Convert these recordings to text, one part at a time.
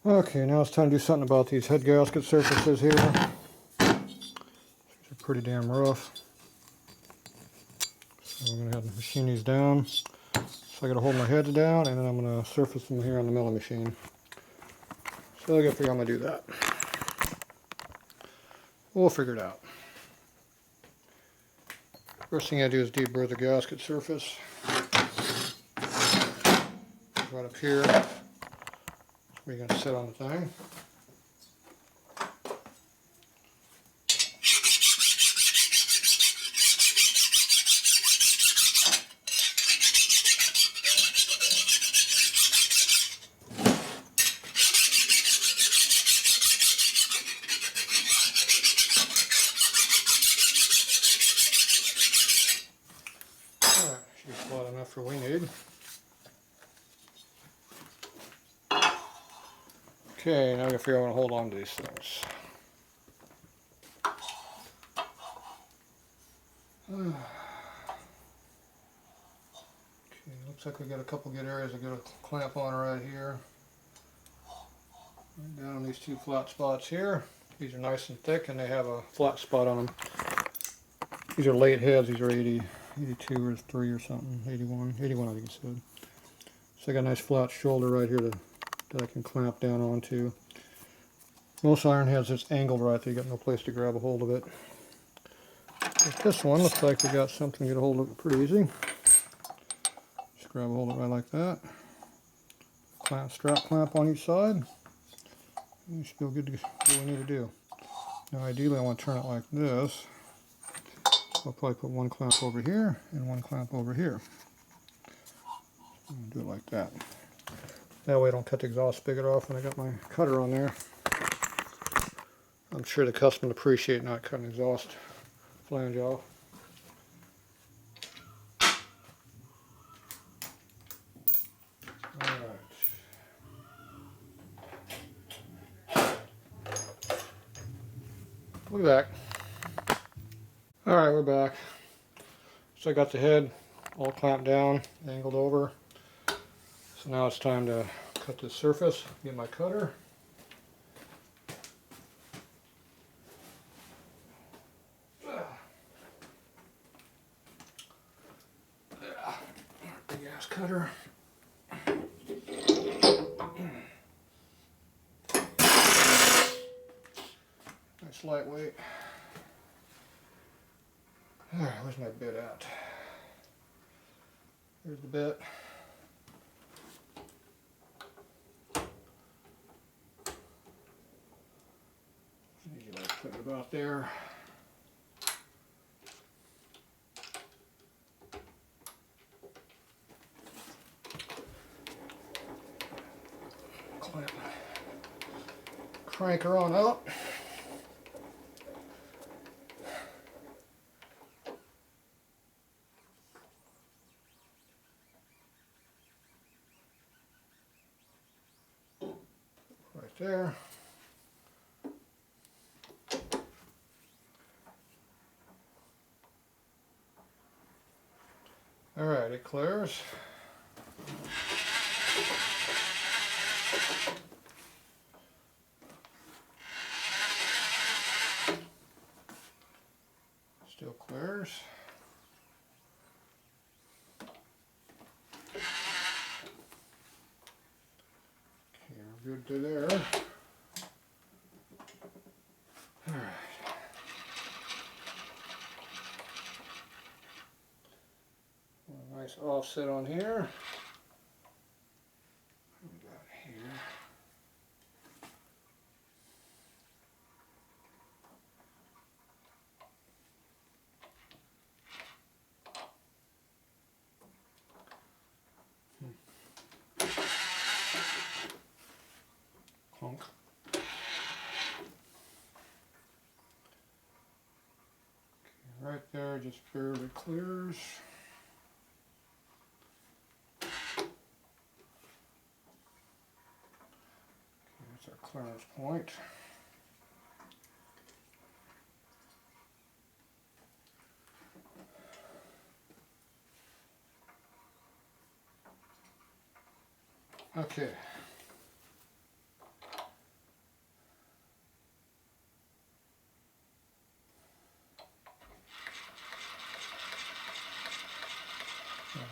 Okay, now it's time to do something about these head gasket surfaces here. These are pretty damn rough. So I'm going to have to machine these down. So I got to hold my heads down, and then I'm going to surface them here on the milling machine. So I got to figure out how I'm going to do that. We'll figure it out. First thing I do is deburr the gasket surface. Right up here. We're going to sit on the thing. Alright, she's flat enough for what we need. Okay, now I gotta figure out how to hold on to these things. Okay, looks like we got a couple good areas. I got a clamp on right here. Right down on these two flat spots here. These are nice and thick and they have a flat spot on them. These are late heads. These are 80, 82 or 3 or something. 81 I think it said. So I got a nice flat shoulder right here that I can clamp down onto. Most iron heads it's angled right there. You got no place to grab a hold of it. But this one looks like we got something to get a hold of it pretty easy. Just grab a hold of it right like that. Clamp, strap clamp on each side. You should feel good to do what we need to do. Now ideally I want to turn it like this. So I'll probably put one clamp over here and one clamp over here. Do it like that. That way I don't cut the exhaust spigot off when I got my cutter on there. I'm sure the customer will appreciate not cutting the exhaust flange off. Alright. We'll be back. Alright, we're back. So I got the head all clamped down, angled over. So now it's time to cut this surface, get my cutter. Big ass cutter. Nice lightweight. Alright, where's my bit at? Here's the bit. You like put it about there. Crank her on up. Right there. Alright, it clears. Still clears. Okay, we're good to there. Alright. A nice offset on here. What we got here? Clunk. Okay, right there, just barely clears. That's our clearance point. Okay.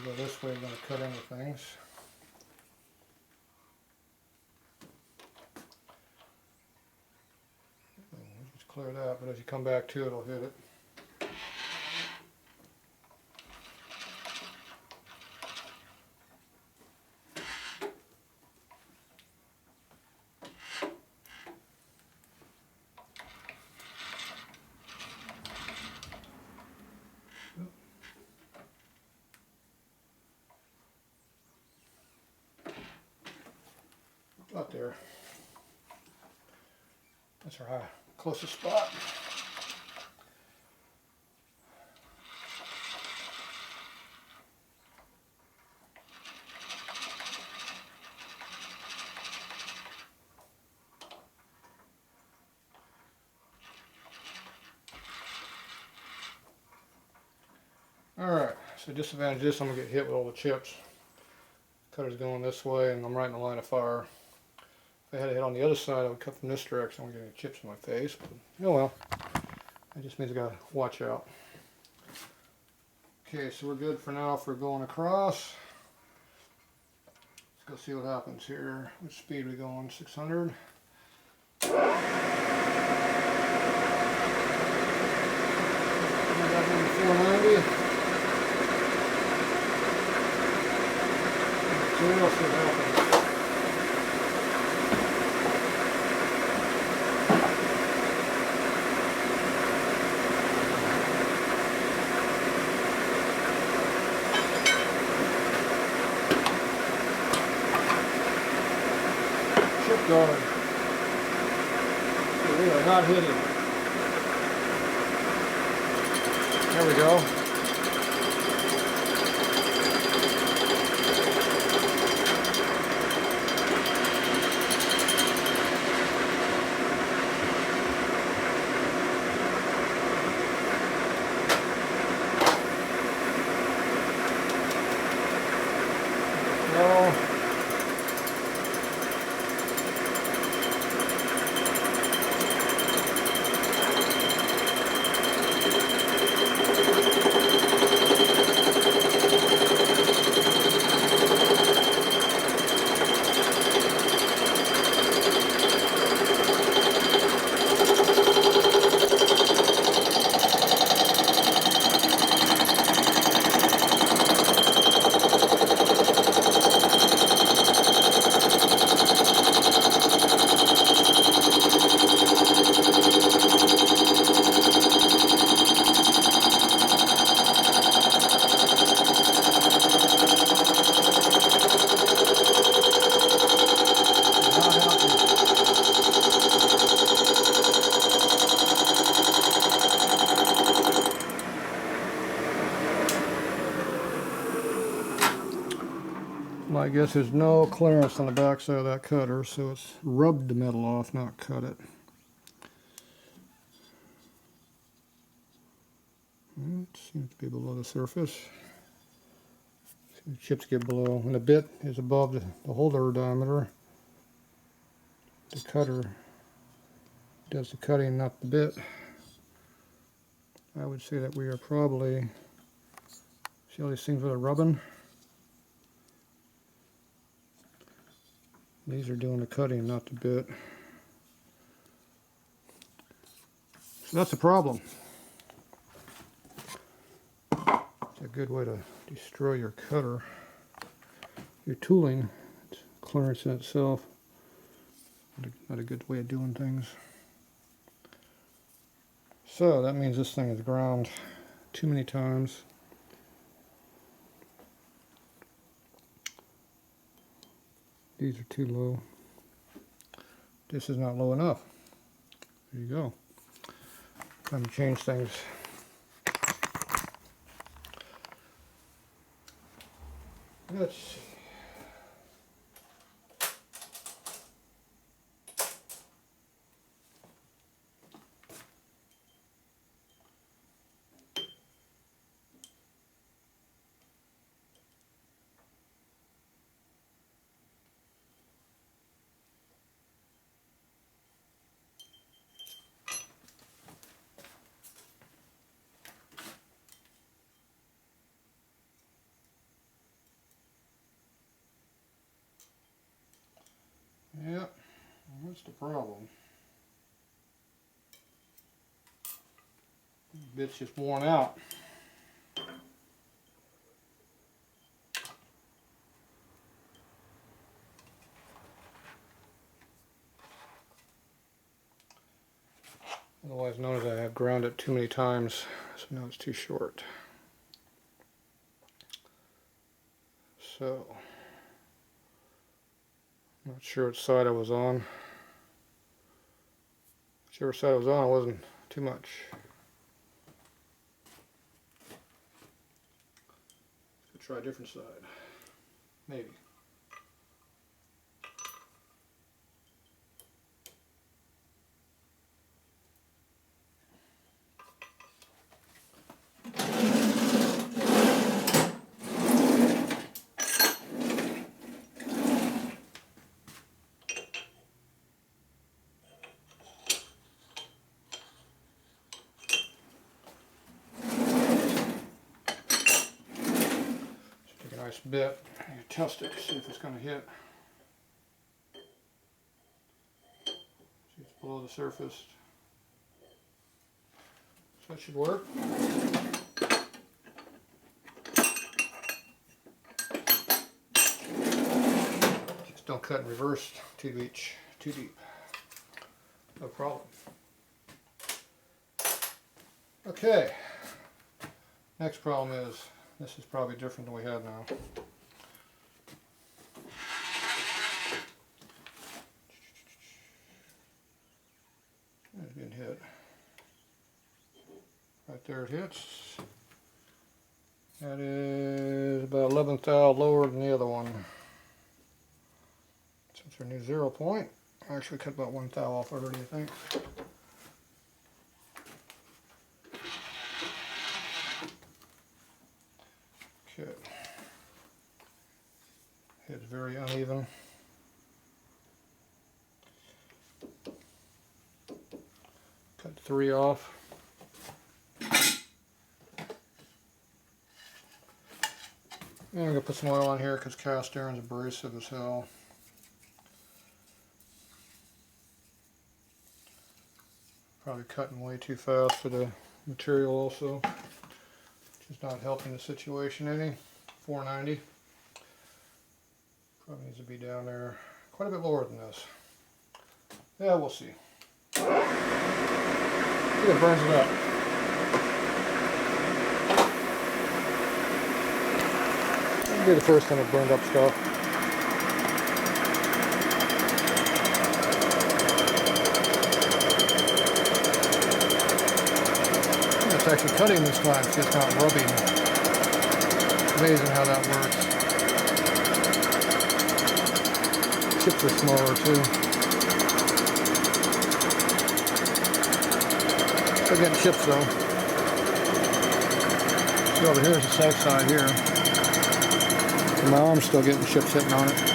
we go this way, we're going to cut into things. Just clear that, but as you come back to it, it'll hit it. About there. That's our closest spot. Alright, so disadvantage of this, I'm going to get hit with all the chips. Cutter's going this way and I'm right in the line of fire. If I had a hit on the other side, I would cut from this direction. I won't get any chips in my face, but oh well. That just means I gotta watch out. Okay, so we're good for now for going across. Let's go see what happens here. What speed are we going? 600. 490. So what else would happen? Chip guard. So we are not hitting. There we go. I guess there's no clearance on the back side of that cutter, so it's rubbed the metal off, not cut it. It seems to be below the surface. The chips get below, and the bit is above the holder diameter. The cutter does the cutting, not the bit. I would say that we are probably, see all these things that are rubbing? These are doing the cutting, not the bit. So that's a problem. It's a good way to destroy your cutter. Your tooling, it's clearance in itself. Not a good way of doing things. So that means this thing is ground too many times. These are too low. This is not low enough. There you go. Time to change things. Let's see. Yep, that's the problem. The bit's just worn out. Otherwise known as I have ground it too many times, so now it's too short. So, I'm not sure which side I was on. Whichever side I was on, it wasn't too much. Let's try a different side. Maybe. Nice bit. You test it, see if it's going to hit. See, it's below the surface. So that should work. Just don't cut in reverse too deep. No problem. Okay. Next problem is, this is probably different than we had now. It's getting hit. Right there it hits. That is about 11th thou lower than the other one. Since our new 0 point, I actually cut about 1 thou off already, I think. Okay. It's very uneven. Cut 3 off. And I'm going to put some oil on here because cast iron's abrasive as hell. Probably cutting way too fast for the material also, which is not helping the situation any. 490. Probably needs to be down there quite a bit lower than this. Yeah, we'll see. See if it burns it up. That'll be the first time it burned up stuff. It's actually cutting this time, it's just not rubbing. Amazing how that works. Chips are smaller too. Still getting chips though. See, over here is the safe side here. And my arm's still getting chips hitting on it.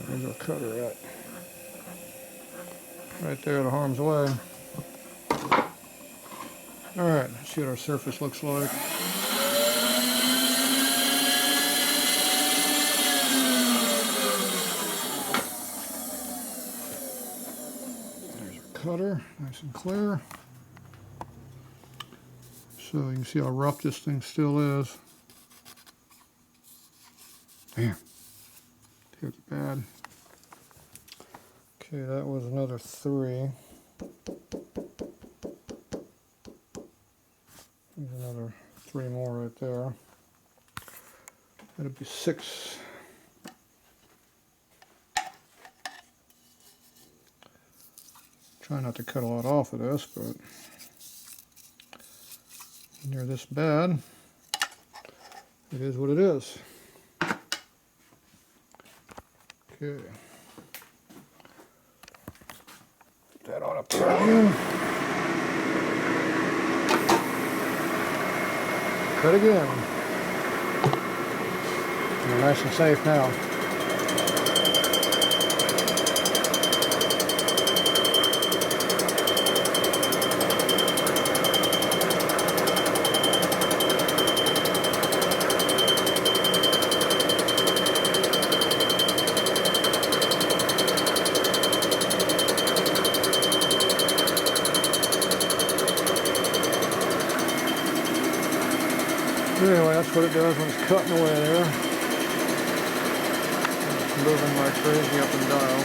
There's our cutter at. Right there out of harm's way. Alright, let's see what our surface looks like. There's our cutter, nice and clear. So you can see how rough this thing still is. Damn. It's bad. Okay, that was another 3. There's another 3 more right there. That'll be 6. Try not to cut a lot off of this, but when they're this bad, it is what it is. Okay. Put that on up there again. Cut again. We're nice and safe now. Anyway, that's what it does when it's cutting away there. It's moving like crazy up and down.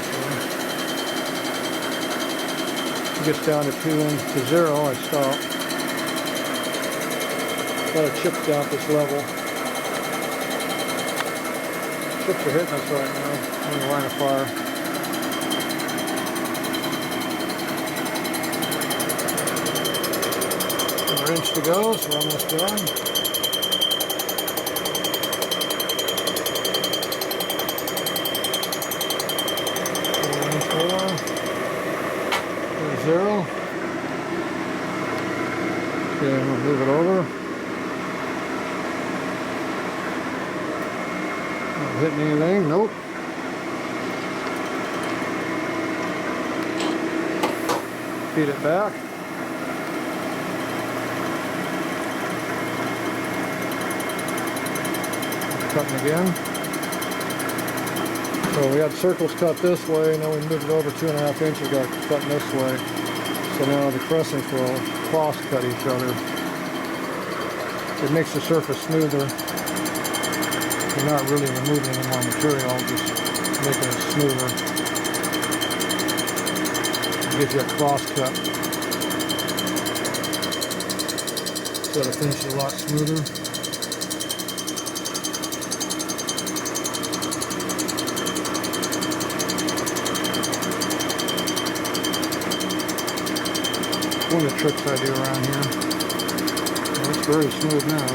So it gets down to 0 I stop. Got it chipped down at this level. Chips are hitting us right now. I'm in the line of fire. 1 inch to go, so we're almost done. There's 0. Okay, we'll move it over. Not hitting anything, nope. Feed it back. Cutting again. So we had circles cut this way, and then we moved it over 2.5 inches, got it cutting this way. So now the crescents will cross cut each other. It makes the surface smoother. You're not really removing any more material, just making it smoother. It gives you a cross cut. So the finish is a lot smoother. One of the tricks I do around here. Well, it's very smooth now.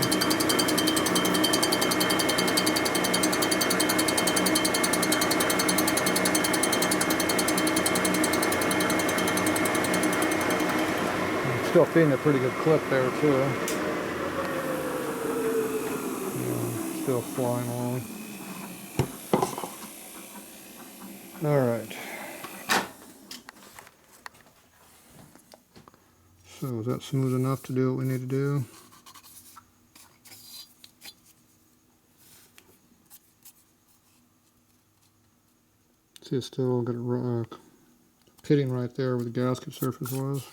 I'm still feeding a pretty good clip there too. Yeah, still flying along. All right. So is that smooth enough to do what we need to do? See, it's still got a pitting right there where the gasket surface was.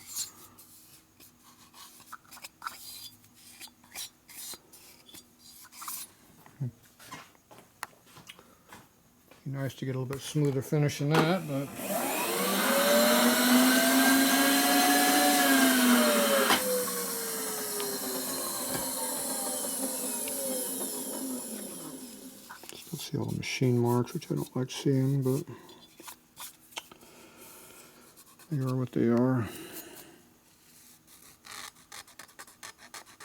Be nice to get a little bit smoother finish in that, but see all the machine marks, which I don't like seeing, but they are what they are.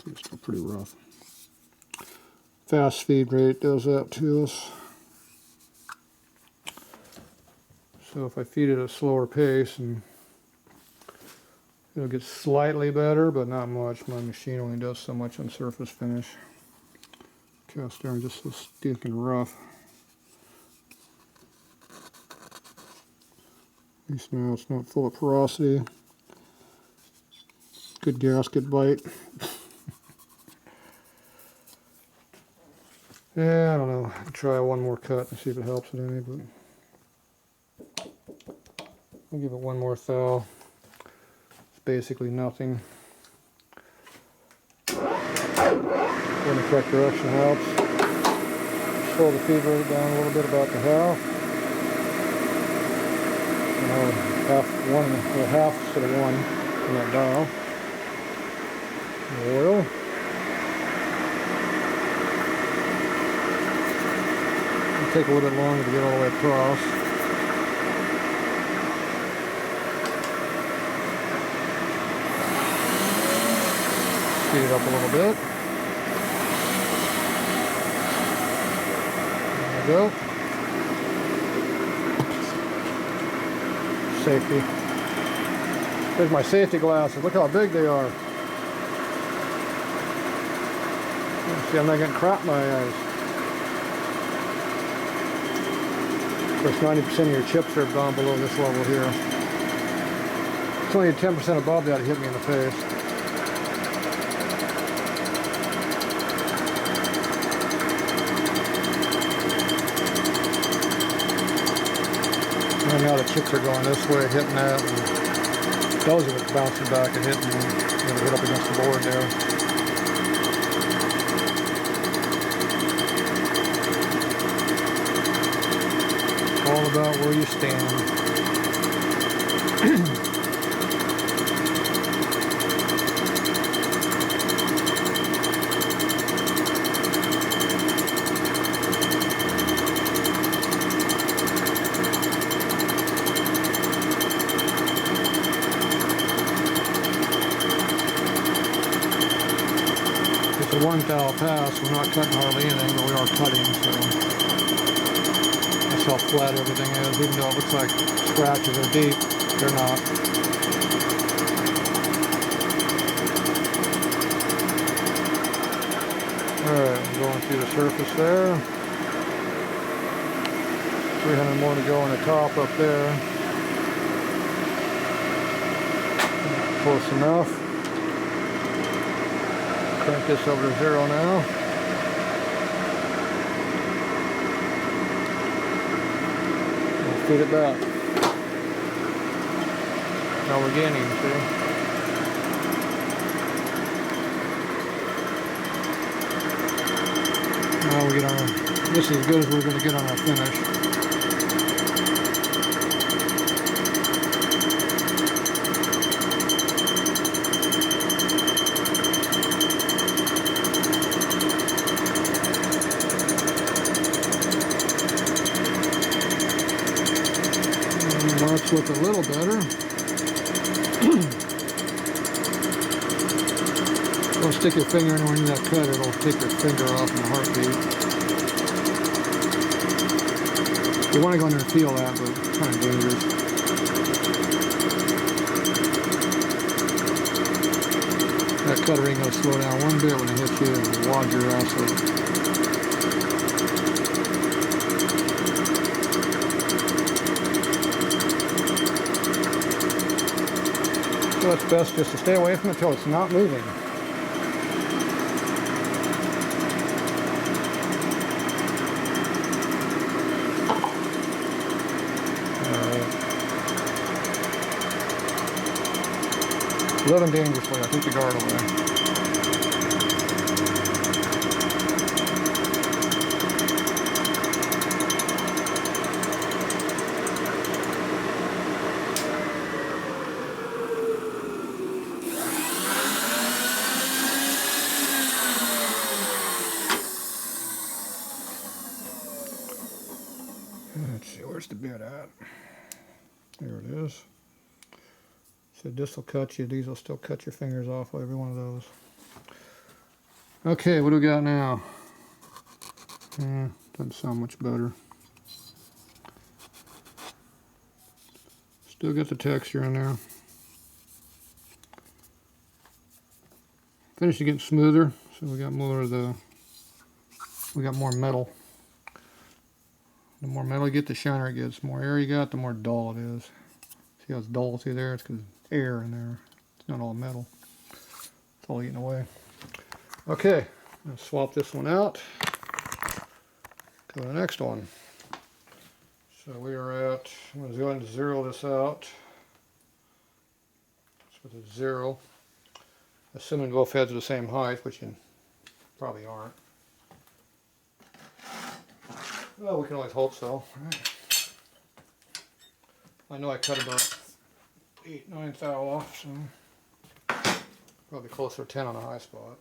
It's still pretty rough. Fast feed rate does that to us. So if I feed it at a slower pace, and it'll get slightly better, but not much. My machine only does so much on surface finish. Cast iron just so stinking rough. At least now it's not full of porosity. Good gasket bite. Yeah, I don't know. I'll try one more cut and see if it helps it any, but I'll give it one more thou. It's basically nothing. Going the correct direction helps. Slow the feed rate down a little bit, about the half. Half instead of 1 in that dial. Oil. It'll take a little bit longer to get all the way across. Speed it up a little bit. There we go. Safety. There's my safety glasses. Look how big they are. See, I'm not getting crap in my eyes. Of course, 90% of your chips are down below this level here. It's only 10% above that hit me in the face. And now the chips are going this way, hitting that, and those are bouncing back and hitting me. They hit up against the board there. All about where you stand. It's a 1 thou pass. We're not cutting hardly anything, but we are cutting, so that's how flat everything is. Even though it looks like scratches are deep, they're not. Alright, I'm going through the surface there. 300 more to go on the top up there. Close enough. Crank this over to 0 now. And feed it back. Now we're gaining, see? Now we get our, this is as good as we're going to get on our finish. Marks look a little better. Don't stick your finger anywhere in that cut, it'll take your finger off in a heartbeat. You want to go in there and feel that, but it's kind of dangerous. That cutter ain't going to slow down one bit when it hits you and wad your ass up. So it's best just to stay away from it until it's not moving. Living dangerously, I took the guard away. Let's see, where's the bit at? There it is. So this will cut you, these will still cut your fingers off with every one of those. Okay, what do we got now? Doesn't sound much better. Still got the texture in there. Finish is getting smoother, so we got more of the, we got more metal. The more metal you get, the shiner it gets. The more air you got, the more dull it is. See how it's dull through there? It's because air in there. It's not all metal. It's all eating away. Okay, I'm gonna swap this one out. Go to the next one. So we are at, I'm going to go ahead and 0 this out. So it's 0. Assuming both heads are the same height, which you probably aren't. Well, we can always hope so. Right. I know I cut about 8-9 thou off, so probably closer to 10 on the high spot.